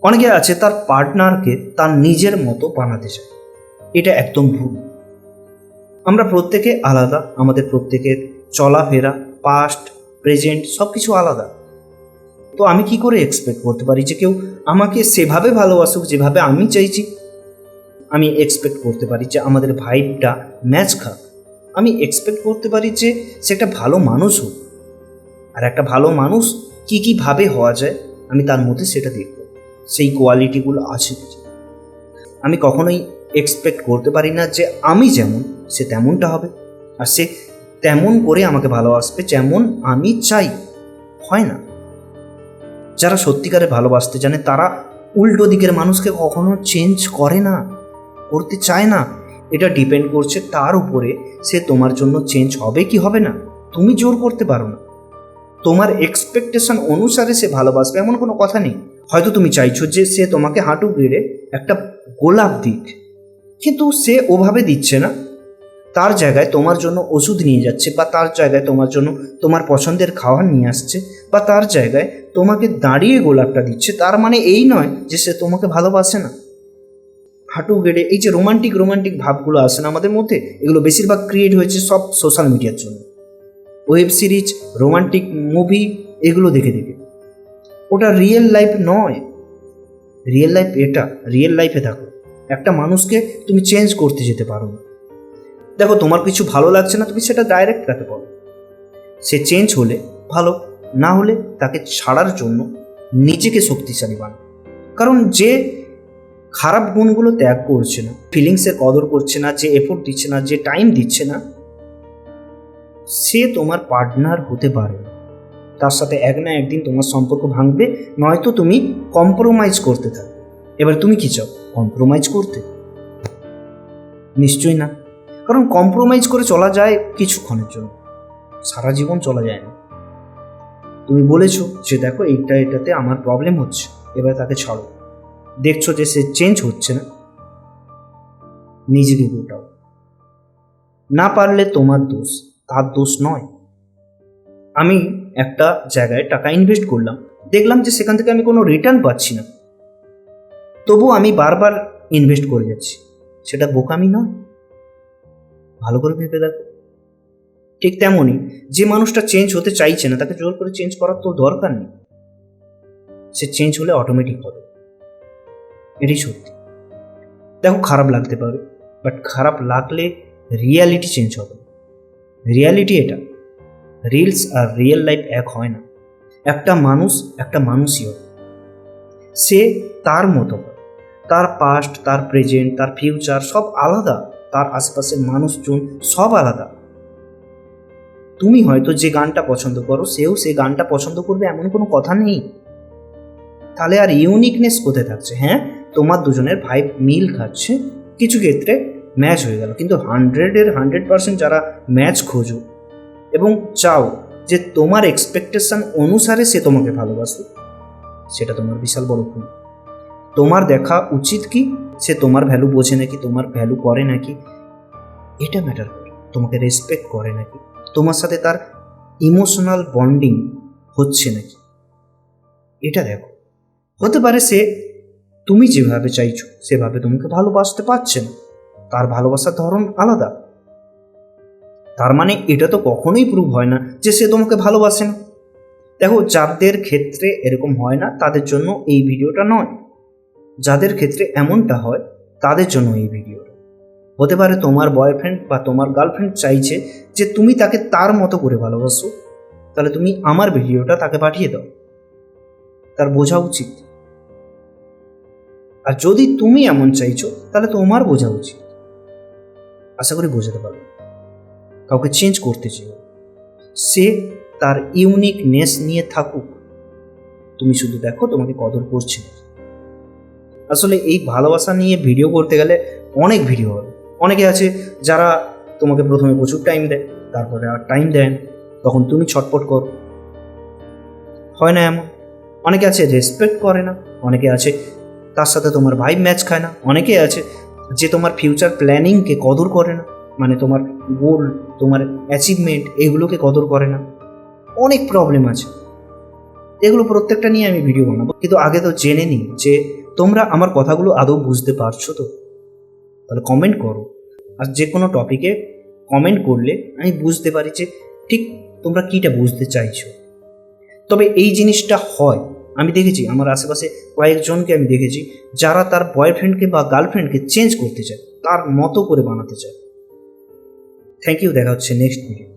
অনেকে আছে তার পার্টনারকে তার নিজের মতো বানাতে চায়, এটা একদম ভুল। আমরা প্রত্যেকে আলাদা, আমাদের প্রত্যেকের চলাফেরা, পাস্ট, প্রেজেন্ট সব কিছু আলাদা। তো আমি কি করে এক্সপেক্ট করতে পারি যে কেউ আমাকে সেভাবে ভালোবাসুক যেভাবে আমি চাইছি? আমি এক্সপেক্ট করতে পারি যে আমাদের ভাইবটা ম্যাচ খাক। আমি এক্সপেক্ট করতে পারি যে সে একটা ভালো মানুষ হোক। আর একটা ভালো মানুষ কী কীভাবে হওয়া যায় আমি তার মধ্যে সেটা দেখব, সেই কোয়ালিটিগুলো আছে কি। আমি কখনোই এক্সপেক্ট করতে পারি না যে আমি যেমন সে তেমনটা হবে, আর সে তেমন করে আমাকে ভালোবাসবে যেমন আমি চাই। হয় না। যারা সত্যিকারে ভালোবাসতে জানে তারা উল্টো দিকের মানুষকে কখনো চেঞ্জ করে না, করতে চায় না। এটা ডিপেন্ড করছে তার উপরে, সে তোমার জন্য চেঞ্জ হবে কি হবে না। তুমি জোর করতে পারো না। তোমার এক্সপেকটেশন অনুসারে সে ভালোবাসবে এমন কোনো কথা নেই। হয়তো তুমি চাইছো যে সে তোমাকে হাঁটু গেড়ে একটা গোলাপ দিক, কিন্তু সে ওভাবে দিচ্ছে না। তার জায়গায় তোমার জন্য ওষুধ নিয়ে যাচ্ছে, বা তার জায়গায় তোমার জন্য তোমার পছন্দের খাবার নিয়ে আসছে, বা তার জায়গায় তোমাকে দাঁড়িয়ে গোলাপটা দিচ্ছে। তার মানে এই নয় যে সে তোমাকে ভালোবাসে না। হাঁটু গেড়ে এই যে রোমান্টিক রোমান্টিক ভাবগুলো আসে না আমাদের মধ্যে, এগুলো বেশিরভাগ ক্রিয়েট হয়েছে সব সোশ্যাল মিডিয়ার জন্য। ওয়েব সিরিজ, রোমান্টিক মুভি, এগুলো দেখে দেখে। ওটা রিয়েল লাইফ নয়। রিয়েল লাইফ এটা, রিয়েল লাইফে থাকো। একটা মানুষকে তুমি চেঞ্জ করতে যেতে পারো না। দেখো, তোমার কিছু ভালো লাগছে না, তুমি সেটা ডাইরেক্ট তাকে বলো। সে চেঞ্জ হলে ভালো, না হলে তাকে ছাড়ার জন্য নিজেকে শক্তিশালী বানাও। কারণ যে খারাপ গুণগুলো ত্যাগ করছে না, ফিলিংসের কদর করছে না, যে এফোর্ট দিচ্ছে না, যে টাইম দিচ্ছে না, সে তোমার পার্টনার হতে পারে না। তার সাথে এক না একদিন তোমার সম্পর্ক ভাঙবে, নয়তো তুমি কম্প্রোমাইজ করতে থাকবে। এবার তুমি কি চাও? কম্প্রোমাইজ করতে? নিশ্চয়ই না। কারণ কম্প্রোমাইজ করে চলা যায় কিছুক্ষণের জন্য, সারা জীবন চলা যায় না। তুমি বলেছো যে দেখো এটাতে আমার প্রবলেম হচ্ছে, এবার তাকে ছাড়ো। দেখছো যে সে চেঞ্জ হচ্ছে না, নিজেকে গোটাও। না পারলে তোমার দোষ, তার দোষ নয়। আমি একটা জায়গায় টাকা ইনভেস্ট করলাম, দেখলাম যে সেখান থেকে আমি কোনো রিটার্ন পাচ্ছি না, তবু আমি বারবার ইনভেস্ট করে যাচ্ছি। সেটা বোকামি নয়? ভালো করে ভেবে দেখো। ঠিক তেমনই যে মানুষটা চেঞ্জ হতে চাইছে না, তাকে জোর করে চেঞ্জ করার তো দরকার নেই। সে চেঞ্জ হলে অটোমেটিক হবে, এটাই সত্যি। দেখো, খারাপ লাগতে পারে, বাট খারাপ লাগলে রিয়ালিটি চেঞ্জ হবে। রিয়ালিটি এটা, রিলস আর রিয়েল লাইফ এক হয় না। একটা মানুষ একটা মানুষই হয়, সে তার মতো হয়। তার পাস্ট, তার প্রেজেন্ট, তার ফিউচার সব আলাদা, তার আশেপাশের মানুষজন সব আলাদা। তুমি হয়তো যে গানটা পছন্দ করো, সেও সেই গানটা পছন্দ করবে এমন কোনো কথা নেই। তাহলে আর ইউনিকনেস কোথায় থাকছে? হ্যাঁ, তোমার দুজনের ভাইব মিল খাচ্ছে, কিছু ক্ষেত্রে ম্যাচ হয়ে গেল, কিন্তু 100% যারা ম্যাচ খোঁজো এবং চাও যে তোমার এক্সপেকটেশন অনুসারে সে তোমাকে ভালোবাসে, সেটা তোমার বিশাল বড় ভুল। তোমার দেখা উচিত কি সে তোমার ভ্যালু বোঝে নাকি, তোমার ভ্যালু করে নাকি, এটা ম্যাটার করে। তোমাকে রেসপেক্ট করে নাকি, তোমার সাথে তার ইমোশনাল বন্ডিং হচ্ছে নাকি, এটা দেখো। হতে পারে সে তুমি যেভাবে চাইছো সেভাবে তোমাকে ভালোবাসতে পারছে না, তার ভালোবাসার ধরন আলাদা। তার মানে এটা তো কখনোই প্রুভ হয় না যে সে তোমাকে ভালোবাসে না। দেখো, যাদের ক্ষেত্রে এরকম হয় না তাদের জন্য এই ভিডিওটা নয়। যাদের ক্ষেত্রে এমনটা হয় তাদের জন্য এই ভিডিওটা। হতে পারে তোমার বয়ফ্রেন্ড বা তোমার গার্লফ্রেন্ড চাইছে যে তুমি তাকে তার মতো করে ভালোবাসো, তাহলে তুমি আমার ভিডিওটা তাকে পাঠিয়ে দাও, তার বোঝা উচিত। আর যদি তুমি এমন চাইছো তাহলে তোমার বোঝা উচিত। আশা করি বোঝাতে পারবে। কাউকে চেঞ্জ করতে চেও, সে তার ইউনিকনেস নিয়ে থাকুক, তুমি শুধু দেখো তোমাকে কদর করছে। আসলে এই ভালোবাসা নিয়ে ভিডিও করতে গেলে অনেক ভিডিও হবে। অনেকে আছে যারা তোমাকে প্রথমে প্রচুর টাইম দেয়, তারপরে আর টাইম দেয় না, তখন তুমি ছটপট করো। হয় না এমন? অনেকে আছে রেসপেক্ট করে না, অনেকে আছে তার সাথে তোমার ভাইব ম্যাচ খায় না, অনেকে আছে যে তোমার ফিউচার প্ল্যানিংকে কদর করে না, মানে তোমার গোল, তোমার অ্যাচিভমেন্ট এগুলোকে কদর করে না। অনেক প্রবলেম আছে। এগুলো প্রত্যেকটা নিয়ে আমি ভিডিও বানাবো, কিন্তু আগে তো জেনে নিই যে তোমরা আমার কথাগুলো আদৌ বুঝতে পারছো তো। তাহলে কমেন্ট করো, আর যে কোনো টপিকে কমেন্ট করলে আমি বুঝতে পারি যে ঠিক তোমরা কীটা বুঝতে চাইছো। তবে এই জিনিসটা হয়, আমি দেখেছি আমার আশেপাশে কয়েকজনকে আমি দেখেছি যারা তার বয়ফ্রেন্ডকে বা গার্লফ্রেন্ডকে চেঞ্জ করতে চায়, তার মতো করে বানাতে চায়। থ্যাংক ইউ, দেখা হচ্ছে নেক্সট ভিডিও।